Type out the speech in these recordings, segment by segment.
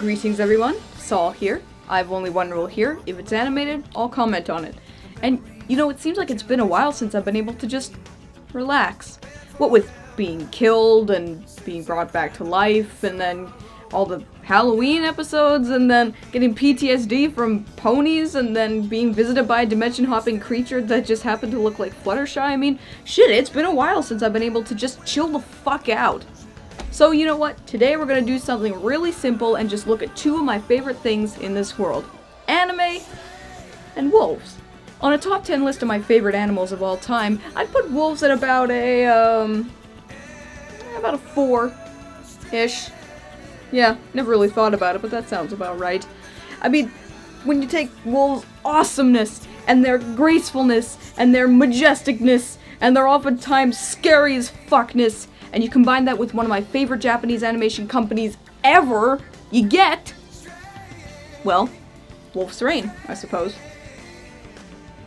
Greetings everyone, Sol here. I have only one rule here: if it's animated, I'll comment on it. And you know, it seems like it's been a while since I've been able to just relax. What with being killed and being brought back to life, and then all the Halloween episodes, and then getting PTSD from ponies, and then being visited by a dimension-hopping creature that just happened to look like Fluttershy. I mean, shit, it's been a while since I've been able to just chill the fuck out. So you know what? Today we're gonna do something really simple and just look at two of my favorite things in this world. Anime and wolves. On a top 10 list of my favorite animals of all time, I'd put wolves at about a 4-ish. Yeah, never really thought about it, but that sounds about right. I mean, when you take wolves' awesomeness, and their gracefulness, and their majesticness, and their oftentimes scary as fuckness, and you combine that with one of my favorite Japanese animation companies ever, you get, well, Wolf's Rain, I suppose.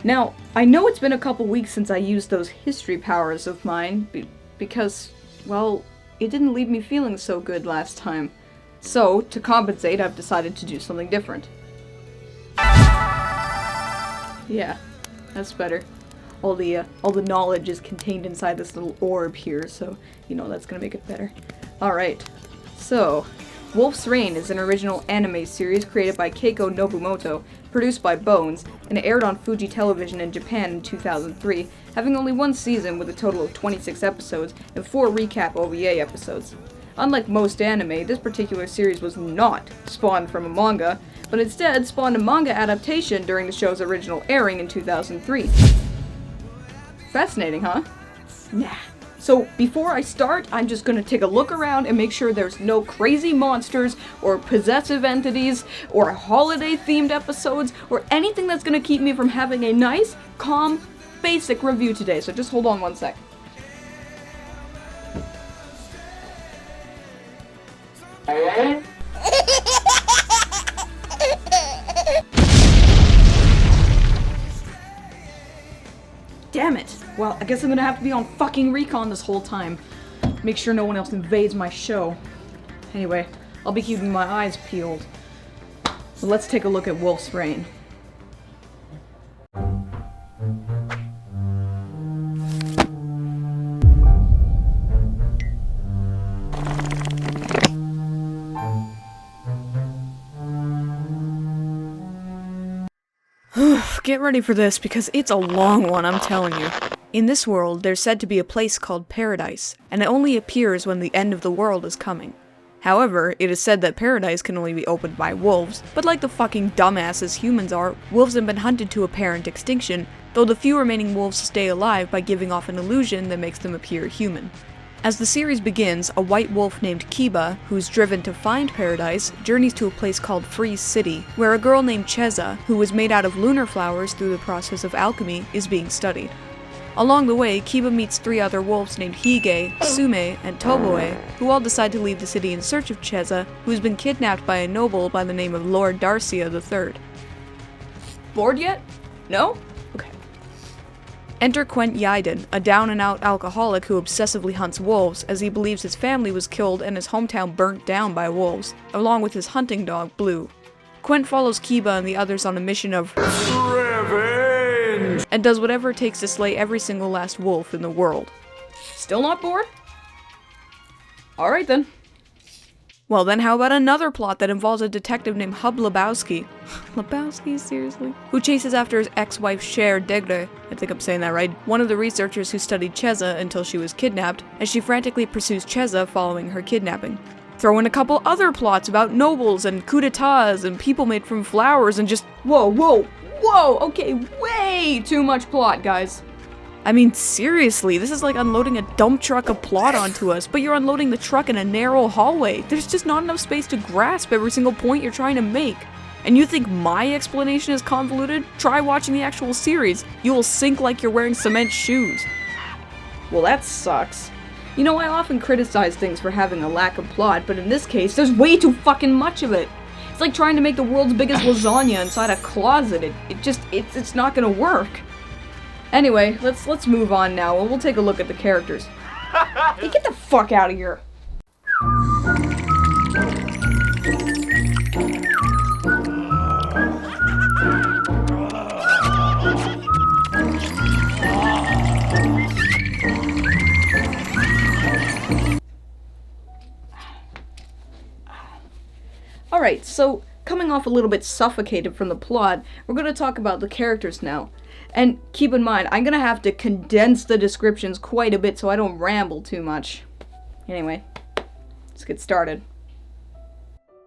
Now, I know it's been a couple weeks since I used those history powers of mine, because, well, it didn't leave me feeling so good last time. So, to compensate, I've decided to do something different. Yeah, that's better. All the knowledge is contained inside this little orb here, so, you know, that's gonna make it better. Alright, so, Wolf's Rain is an original anime series created by Keiko Nobumoto, produced by Bones, and it aired on Fuji Television in Japan in 2003, having only one season with a total of 26 episodes and 4 recap OVA episodes. Unlike most anime, this particular series was not spawned from a manga, but instead spawned a manga adaptation during the show's original airing in 2003. Fascinating, huh? Nah. So before I start, I'm just gonna take a look around and make sure there's no crazy monsters, or possessive entities, or holiday-themed episodes, or anything that's gonna keep me from having a nice, calm, basic review today, so just hold on one sec. Damn it! Well, I guess I'm gonna have to be on fucking recon this whole time. Make sure no one else invades my show. Anyway, I'll be keeping my eyes peeled. So let's take a look at Wolf's Rain. Get ready for this, because it's a long one, I'm telling you. In this world, there's said to be a place called Paradise, and it only appears when the end of the world is coming. However, it is said that Paradise can only be opened by wolves, but like the fucking dumbasses humans are, wolves have been hunted to apparent extinction, though the few remaining wolves stay alive by giving off an illusion that makes them appear human. As the series begins, a white wolf named Kiba, who's driven to find Paradise, journeys to a place called Freeze City, where a girl named Cheza, who was made out of lunar flowers through the process of alchemy, is being studied. Along the way, Kiba meets 3 other wolves named Hige, Sume, and Toboe, who all decide to leave the city in search of Cheza, who's been kidnapped by a noble by the name of Lord Darcia III. Bored yet? No? Okay. Enter Quent Yaiden, a down-and-out alcoholic who obsessively hunts wolves, as he believes his family was killed and his hometown burnt down by wolves, along with his hunting dog, Blue. Quent follows Kiba and the others on a mission of revenge, and does whatever it takes to slay every single last wolf in the world. Still not bored? Alright then. Well then, how about another plot that involves a detective named Hub Lebowski? Lebowski, seriously? Who chases after his ex-wife Cher Degre, I think I'm saying that right, one of the researchers who studied Cheza until she was kidnapped, as she frantically pursues Cheza following her kidnapping. Throw in a couple other plots about nobles and coups d'etats and people made from flowers and just whoa, okay, way too much plot, guys. I mean, seriously, this is like unloading a dump truck of plot onto us, but you're unloading the truck in a narrow hallway. There's just not enough space to grasp every single point you're trying to make. And you think my explanation is convoluted? Try watching the actual series. You will sink like you're wearing cement shoes. Well, that sucks. You know, I often criticize things for having a lack of plot, but in this case, there's way too fucking much of it. It's like trying to make the world's biggest lasagna inside a closet. It's not gonna work. Anyway, let's move on now, and we'll take a look at the characters. Hey, get the fuck out of here! Alright, so coming off a little bit suffocated from the plot, we're going to talk about the characters now. And keep in mind, I'm going to have to condense the descriptions quite a bit so I don't ramble too much. Anyway, let's get started.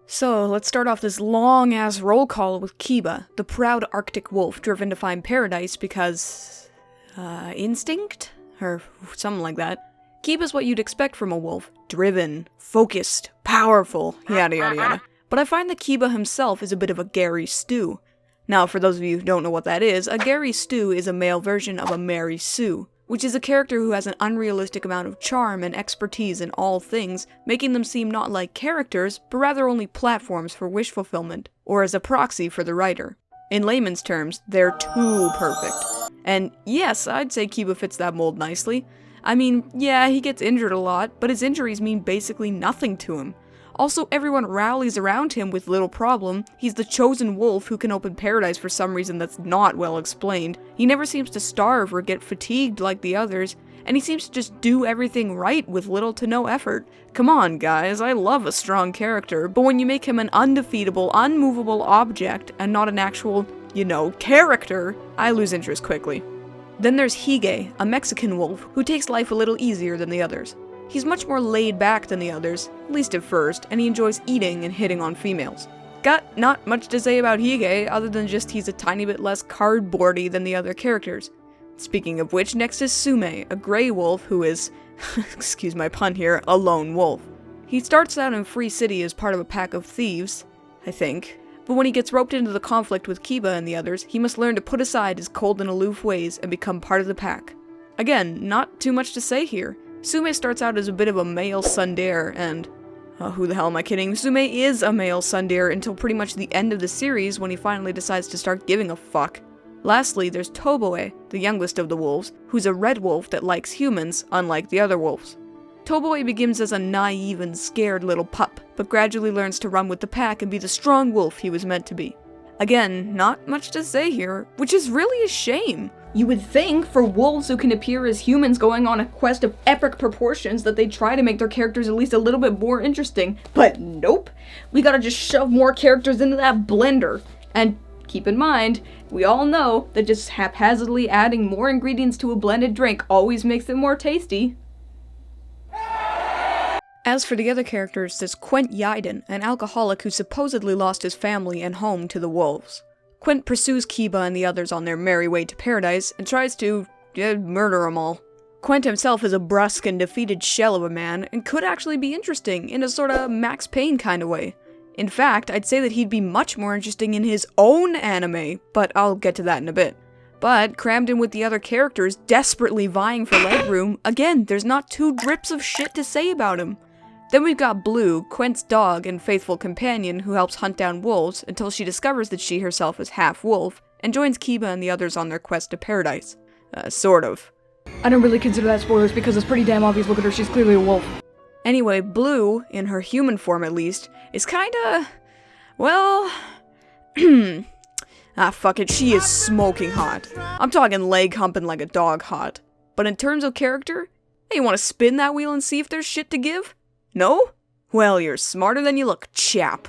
So, let's start off this long-ass roll call with Kiba, the proud Arctic wolf driven to find paradise because... instinct? Or something like that. Kiba's what you'd expect from a wolf. Driven, focused, powerful, yada yada yada. But I find that Kiba himself is a bit of a Gary Stew. Now, for those of you who don't know what that is, a Gary Stew is a male version of a Mary Sue, which is a character who has an unrealistic amount of charm and expertise in all things, making them seem not like characters, but rather only platforms for wish fulfillment, or as a proxy for the writer. In layman's terms, they're too perfect. And yes, I'd say Kiba fits that mold nicely. I mean, yeah, he gets injured a lot, but his injuries mean basically nothing to him. Also, everyone rallies around him with little problem. He's the chosen wolf who can open paradise for some reason that's not well explained. He never seems to starve or get fatigued like the others, and he seems to just do everything right with little to no effort. Come on, guys, I love a strong character, but when you make him an undefeatable, unmovable object and not an actual, character, I lose interest quickly. Then there's Hige, a Mexican wolf who takes life a little easier than the others. He's much more laid back than the others, at least at first, and he enjoys eating and hitting on females. Got not much to say about Hige, other than just he's a tiny bit less cardboardy than the other characters. Speaking of which, next is Sume, a grey wolf who is, excuse my pun here, a lone wolf. He starts out in Free City as part of a pack of thieves, I think, but when he gets roped into the conflict with Kiba and the others, he must learn to put aside his cold and aloof ways and become part of the pack. Again, not too much to say here. Sume starts out as a bit of a male tsundere, and... who the hell am I kidding? Sume is a male tsundere until pretty much the end of the series when he finally decides to start giving a fuck. Lastly, there's Toboe, the youngest of the wolves, who's a red wolf that likes humans, unlike the other wolves. Toboe begins as a naive and scared little pup, but gradually learns to run with the pack and be the strong wolf he was meant to be. Again, not much to say here, which is really a shame. You would think, for wolves who can appear as humans going on a quest of epic proportions, that they'd try to make their characters at least a little bit more interesting, but nope. We gotta just shove more characters into that blender. And keep in mind, we all know that just haphazardly adding more ingredients to a blended drink always makes it more tasty. As for the other characters, there's Quent Yaiden, an alcoholic who supposedly lost his family and home to the wolves. Quent pursues Kiba and the others on their merry way to paradise and tries to, murder them all. Quent himself is a brusque and defeated shell of a man and could actually be interesting in a sorta Max Payne kind of way. In fact, I'd say that he'd be much more interesting in his own anime, but I'll get to that in a bit. But, crammed in with the other characters desperately vying for legroom, again, there's not two drips of shit to say about him. Then we've got Blue, Quent's dog and faithful companion who helps hunt down wolves until she discovers that she herself is half-wolf, and joins Kiba and the others on their quest to paradise. Sort of. I don't really consider that spoilers because it's pretty damn obvious, look at her, she's clearly a wolf. Anyway, Blue, in her human form at least, is kinda... well... fuck it, she is smoking hot. I'm talking leg humping like a dog hot. But in terms of character, hey, you wanna spin that wheel and see if there's shit to give? No? Well, you're smarter than you look, chap.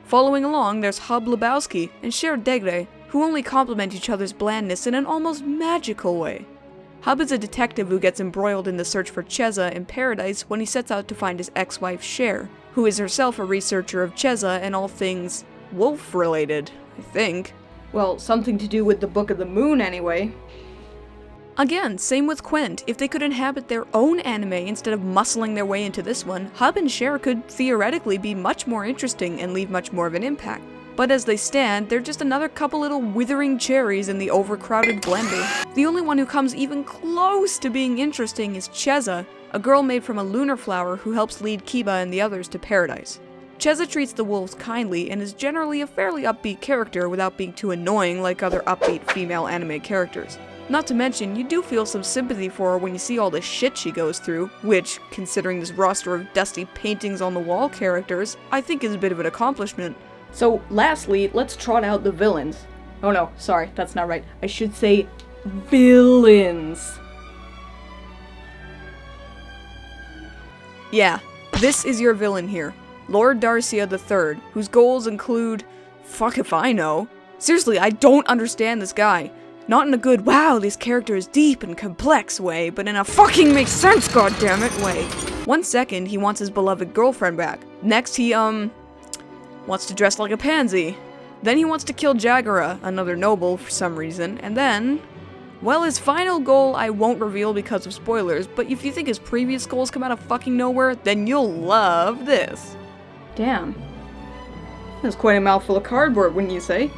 Following along, there's Hub Lebowski and Cher Degre, who only complement each other's blandness in an almost magical way. Hub is a detective who gets embroiled in the search for Cheza in paradise when he sets out to find his ex-wife Cher, who is herself a researcher of Cheza and all things wolf-related, I think. Well, something to do with the Book of the Moon anyway. Again, same with Quent. If they could inhabit their own anime instead of muscling their way into this one, Hub and Cher could theoretically be much more interesting and leave much more of an impact. But as they stand, they're just another couple little withering cherries in the overcrowded blender. The only one who comes even close to being interesting is Cheza, a girl made from a lunar flower who helps lead Kiba and the others to paradise. Cheza treats the wolves kindly and is generally a fairly upbeat character without being too annoying like other upbeat female anime characters. Not to mention, you do feel some sympathy for her when you see all the shit she goes through, which, considering this roster of dusty paintings on the wall characters, I think is a bit of an accomplishment. So, lastly, let's trot out the villains. Oh no, sorry, that's not right. I should say villains. Yeah, this is your villain here. Lord Darcia III, whose goals include... fuck if I know. Seriously, I don't understand this guy. Not in a good, wow, this character is deep and complex way, but in a fucking makes sense, goddammit way. 1 second, he wants his beloved girlfriend back. Next, he, wants to dress like a pansy. Then he wants to kill Jagara, another noble, for some reason, and then... well, his final goal I won't reveal because of spoilers, but if you think his previous goals come out of fucking nowhere, then you'll love this. Damn. That's quite a mouthful of cardboard, wouldn't you say?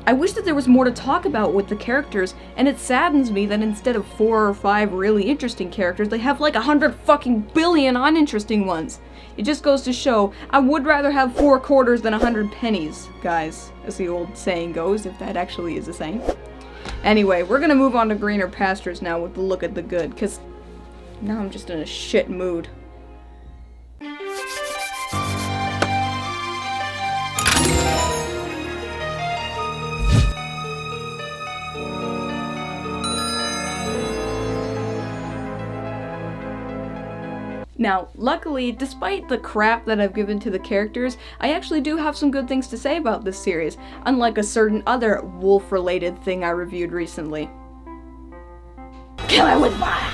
I wish that there was more to talk about with the characters, and it saddens me that instead of 4 or 5 really interesting characters, they have like 100 fucking billion uninteresting ones. It just goes to show, I would rather have 4 quarters than 100 pennies, guys, as the old saying goes, if that actually is a saying. Anyway, we're gonna move on to greener pastures now with the look at the good, cause now I'm just in a shit mood. Now, luckily, despite the crap that I've given to the characters, I actually do have some good things to say about this series, unlike a certain other wolf-related thing I reviewed recently. Kill it with fire!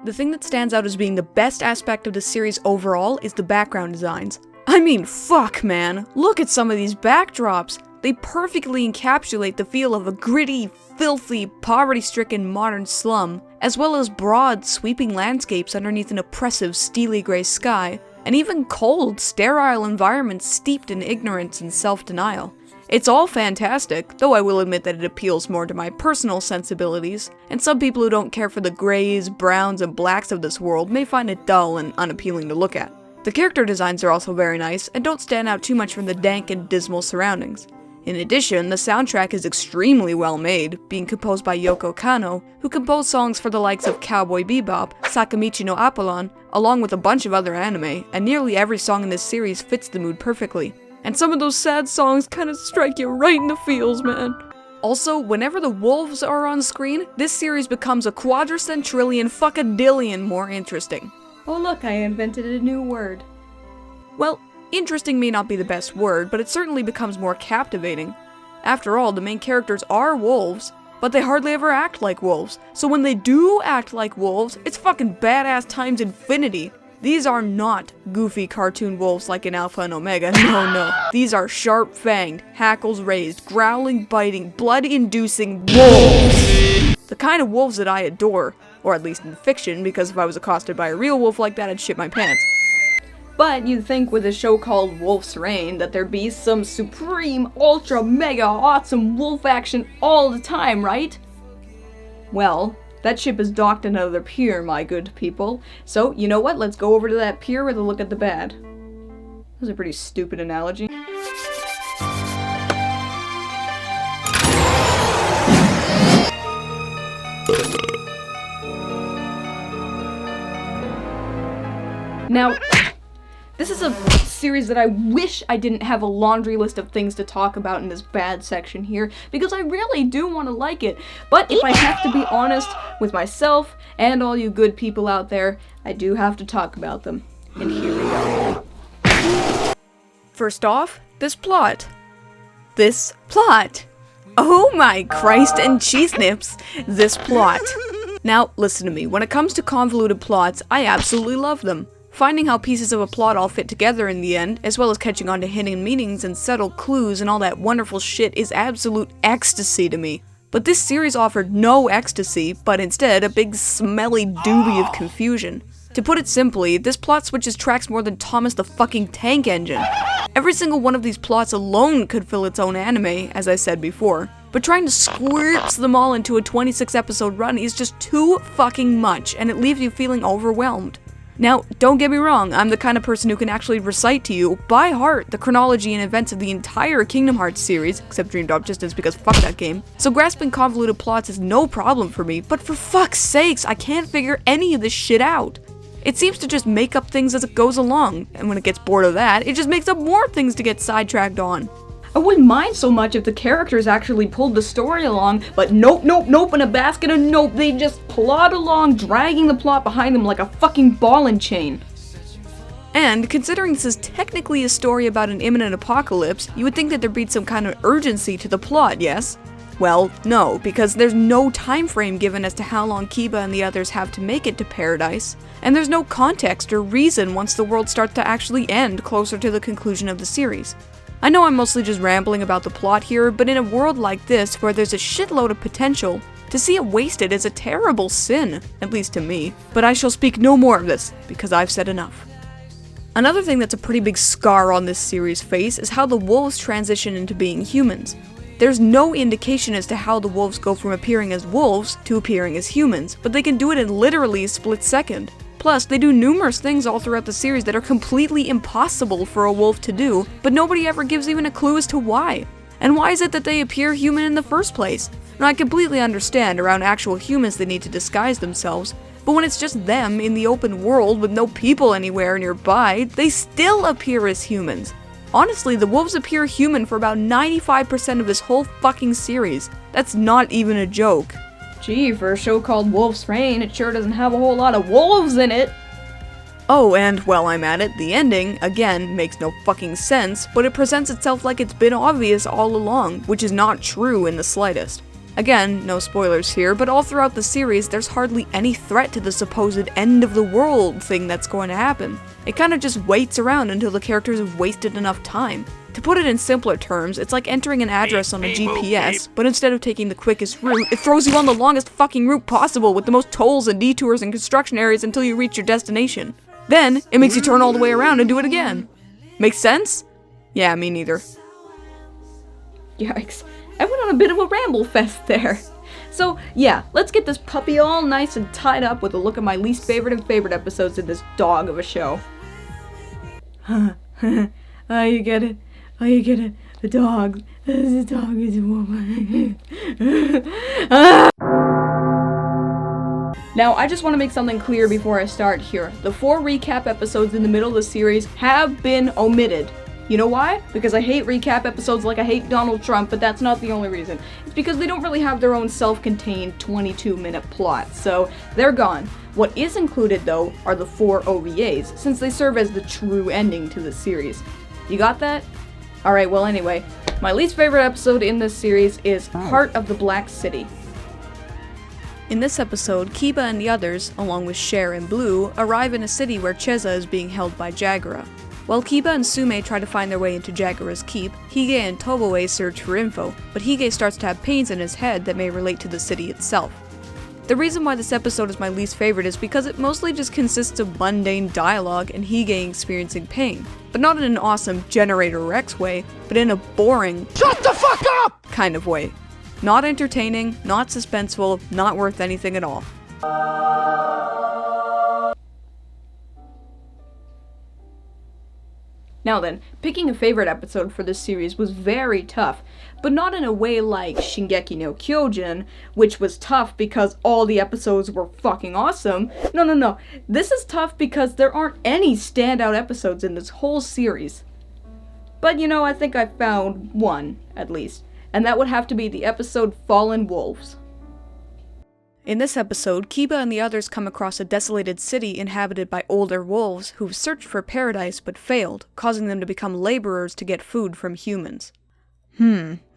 The thing that stands out as being the best aspect of the series overall is the background designs. I mean, fuck, man! Look at some of these backdrops! They perfectly encapsulate the feel of a gritty, filthy, poverty-stricken modern slum, as well as broad, sweeping landscapes underneath an oppressive, steely gray sky, and even cold, sterile environments steeped in ignorance and self-denial. It's all fantastic, though I will admit that it appeals more to my personal sensibilities, and some people who don't care for the grays, browns, and blacks of this world may find it dull and unappealing to look at. The character designs are also very nice, and don't stand out too much from the dank and dismal surroundings. In addition, the soundtrack is extremely well made, being composed by Yoko Kanno, who composed songs for the likes of Cowboy Bebop, Sakamichi no Apollon, along with a bunch of other anime, and nearly every song in this series fits the mood perfectly. And some of those sad songs kinda strike you right in the feels, man. Also, whenever the wolves are on screen, this series becomes a quadricentillion fuckadillion more interesting. Oh look, I invented a new word. Well, interesting may not be the best word, but it certainly becomes more captivating. After all, the main characters are wolves, but they hardly ever act like wolves. So when they do act like wolves, it's fucking badass times infinity. These are not goofy cartoon wolves like in Alpha and Omega, no. These are sharp-fanged, hackles raised, growling, biting, blood-inducing wolves! The kind of wolves that I adore, or at least in fiction, because if I was accosted by a real wolf like that, I'd shit my pants. But you'd think with a show called Wolf's Reign that there'd be some supreme, ultra, mega, awesome wolf action all the time, right? Well, that ship is docked in another pier, my good people. So, you know what? Let's go over to that pier with a look at the bad. That was a pretty stupid analogy. Now, this is a series that I wish I didn't have a laundry list of things to talk about in this bad section here, because I really do want to like it. But if I have to be honest with myself and all you good people out there, I do have to talk about them. And here we go. First off, this plot. Oh my Christ and cheese nips, this plot. Now, listen to me, when it comes to convoluted plots, I absolutely love them. Finding how pieces of a plot all fit together in the end, as well as catching on to hidden meanings and subtle clues and all that wonderful shit is absolute ecstasy to me. But this series offered no ecstasy, but instead a big smelly doobie of confusion. To put it simply, this plot switches tracks more than Thomas the fucking Tank Engine. Every single one of these plots alone could fill its own anime, as I said before. But trying to squirts them all into a 26 episode run is just too fucking much, and it leaves you feeling overwhelmed. Now, don't get me wrong, I'm the kind of person who can actually recite to you, by heart, the chronology and events of the entire Kingdom Hearts series, except Dream Drop Distance because fuck that game. So grasping convoluted plots is no problem for me, but for fuck's sakes, I can't figure any of this shit out. It seems to just make up things as it goes along, and when it gets bored of that, it just makes up more things to get sidetracked on. I wouldn't mind so much if the characters actually pulled the story along, but nope, in a basket of nope, they just plod along, dragging the plot behind them like a fucking ball and chain. And considering this is technically a story about an imminent apocalypse, you would think that there'd be some kind of urgency to the plot, yes? Well, no, because there's no time frame given as to how long Kiba and the others have to make it to paradise, and there's no context or reason once the world starts to actually end closer to the conclusion of the series. I know I'm mostly just rambling about the plot here, but in a world like this where there's a shitload of potential, to see it wasted is a terrible sin, at least to me. But I shall speak no more of this, because I've said enough. Another thing that's a pretty big scar on this series' face is how the wolves transition into being humans. There's no indication as to how the wolves go from appearing as wolves to appearing as humans, but they can do it in literally a split second. Plus, they do numerous things all throughout the series that are completely impossible for a wolf to do, but nobody ever gives even a clue as to why. And why is it that they appear human in the first place? Now, I completely understand around actual humans they need to disguise themselves, but when it's just them in the open world with no people anywhere nearby, they still appear as humans. Honestly, the wolves appear human for about 95% of this whole fucking series. That's not even a joke. Gee, for a show called Wolf's Rain, it sure doesn't have a whole lot of wolves in it. Oh, and while I'm at it, the ending, again, makes no fucking sense, but it presents itself like it's been obvious all along, which is not true in the slightest. Again, no spoilers here, but all throughout the series, there's hardly any threat to the supposed end of the world thing that's going to happen. It kind of just waits around until the characters have wasted enough time. To put it in simpler terms, it's like entering an address on a GPS, but instead of taking the quickest route, it throws you on the longest fucking route possible with the most tolls and detours and construction areas until you reach your destination. Then, it makes you turn all the way around and do it again. Make sense? Yeah, me neither. Yikes. I went on a bit of a ramble fest there. So, yeah, let's get this puppy all nice and tied up with a look at my least favorite and favorite episodes of this dog of a show. Oh, you get it. Oh, you get it. The dog. The dog is a woman. Now, I just want to make something clear before I start here. The 4 recap episodes in the middle of the series have been omitted. You know why? Because I hate recap episodes like I hate Donald Trump, but that's not the only reason. It's because they don't really have their own self-contained 22-minute plot, so they're gone. What is included, though, are the 4 OVAs, since they serve as the true ending to the series. You got that? Alright, well anyway, my least favorite episode in this series is Heart of the Black City. In this episode, Kiba and the others, along with Cher and Blue, arrive in a city where Cheza is being held by Jagara. While Kiba and Sume try to find their way into Jagara's keep, Hige and Toboe search for info, but Hige starts to have pains in his head that may relate to the city itself. The reason why this episode is my least favorite is because it mostly just consists of mundane dialogue and Hige experiencing pain, but not in an awesome Generator Rex way, but in a boring "shut the fuck up" kind of way. Not entertaining, not suspenseful, not worth anything at all. Now then, picking a favorite episode for this series was very tough, but not in a way like Shingeki no Kyojin, which was tough because all the episodes were fucking awesome. No. This is tough because there aren't any standout episodes in this whole series. But you know, I think I found one, at least, and that would have to be the episode Fallen Wolves. In this episode, Kiba and the others come across a desolated city inhabited by older wolves who've searched for paradise but failed, causing them to become laborers to get food from humans.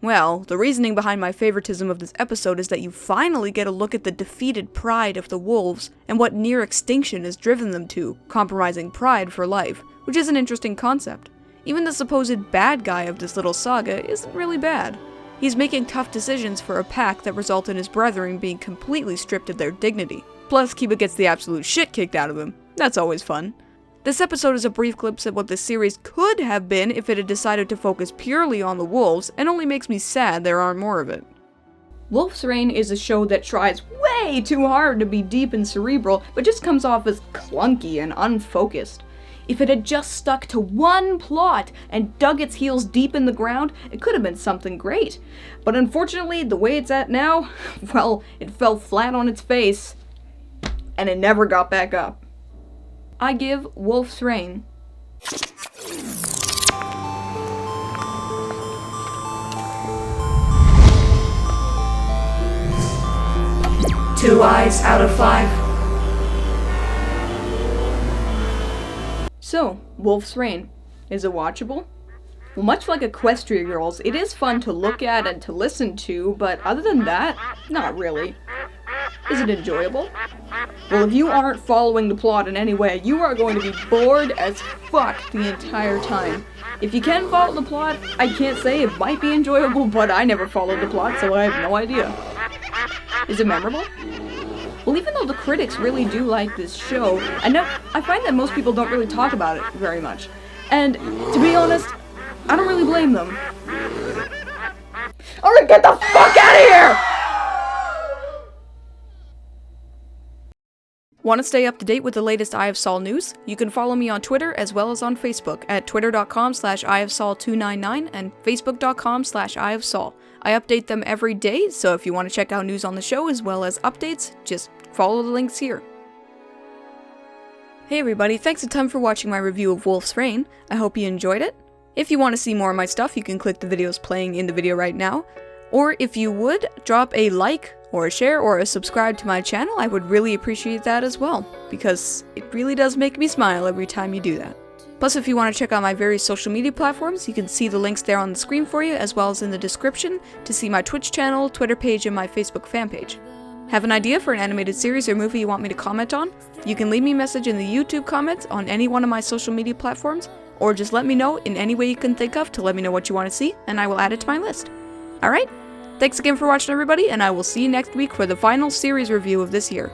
Well, the reasoning behind my favoritism of this episode is that you finally get a look at the defeated pride of the wolves and what near extinction has driven them to, compromising pride for life, which is an interesting concept. Even the supposed bad guy of this little saga isn't really bad. He's making tough decisions for a pack that result in his brethren being completely stripped of their dignity. Plus, Kiba gets the absolute shit kicked out of him. That's always fun. This episode is a brief glimpse at what the series could have been if it had decided to focus purely on the wolves, and only makes me sad there aren't more of it. Wolf's Rain is a show that tries way too hard to be deep and cerebral, but just comes off as clunky and unfocused. If it had just stuck to one plot and dug its heels deep in the ground, it could have been something great. But unfortunately, the way it's at now, well, it fell flat on its face, and it never got back up. I give Wolf's Rain 2 eyes out of 5. So, Wolf's Rain. Is it watchable? Well, much like Equestria Girls, it is fun to look at and to listen to, but other than that, not really. Is it enjoyable? Well, if you aren't following the plot in any way, you are going to be bored as fuck the entire time. If you can follow the plot, I can't say it might be enjoyable, but I never followed the plot, so I have no idea. Is it memorable? Well, even though the critics really do like this show, I find that most people don't really talk about it very much. And, to be honest, I don't really blame them. Alright, get the fuck out of here! Want to stay up to date with the latest EyeofSol news? You can follow me on Twitter as well as on Facebook at twitter.com/EyeofSol299 and facebook.com/EyeofSol. I update them every day, so if you want to check out news on the show as well as updates, just follow the links here. Hey everybody, thanks a ton for watching my review of Wolf's Rain. I hope you enjoyed it. If you want to see more of my stuff, you can click the videos playing in the video right now. Or if you would, drop a like, or a share, or a subscribe to my channel. I would really appreciate that as well, because it really does make me smile every time you do that. Plus, if you want to check out my various social media platforms, you can see the links there on the screen for you, as well as in the description, to see my Twitch channel, Twitter page, and my Facebook fan page. Have an idea for an animated series or movie you want me to comment on? You can leave me a message in the YouTube comments on any one of my social media platforms, or just let me know in any way you can think of to let me know what you want to see, and I will add it to my list. Alright? Thanks again for watching everybody, and I will see you next week for the final series review of this year.